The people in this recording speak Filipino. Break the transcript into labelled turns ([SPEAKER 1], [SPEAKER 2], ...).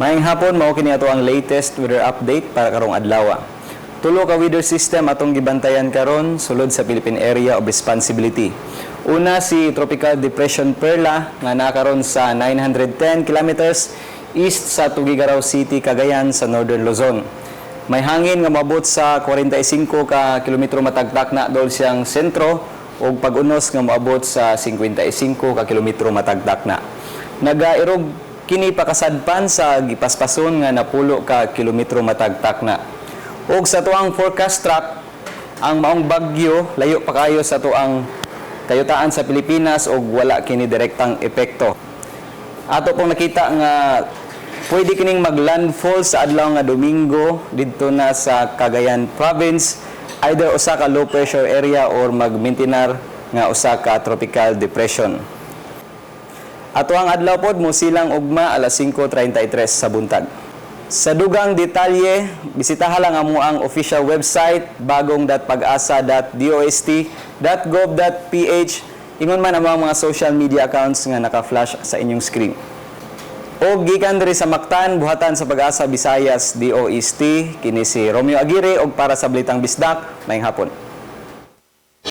[SPEAKER 1] Maayong hapon, mao kini ato ang latest weather update para karong adlaw. Tulo ka weather system atong gibantayan karon sulod sa Philippine Area of Responsibility. Una si Tropical Depression Perla nga nakaron sa 910 kilometers east sa Tugigaraw City, Cagayan sa Northern Luzon. May hangin nga moabot sa 45 ka kilometro matagtak na dol siyang sentro ug pag-unos nga moabot sa 55 ka kilometro matagtak na. Nagairog kini pakasadpan sa gipaspason nga napulo ka kilometro matagtak na. Ug sa tuang forecast track, ang maong bagyo layo pa kayo sa tuang kayutaan sa Pilipinas ug wala kini direktang epekto. Ato pong nakita nga pwede kining maglandfall sa adlaw nga Domingo didto na sa Cagayan Province, either usa ka low pressure area or magmintinar nga usa ka tropical depression. Ato ang adlaw pod mo silang ugma alas 5:33 sa buntag. Sa dugang detalye, bisitaha lang amo ang official website bagong.pag-asa.dost.gov.ph, ingon man ang mga social media accounts nga naka-flash sa inyong screen. O gikan diri sa Mactan, buhatan sa Pag-asa Visayas DOST, kini si Romeo Aguirre og para sa Balitang Bisdak, maayong hapon.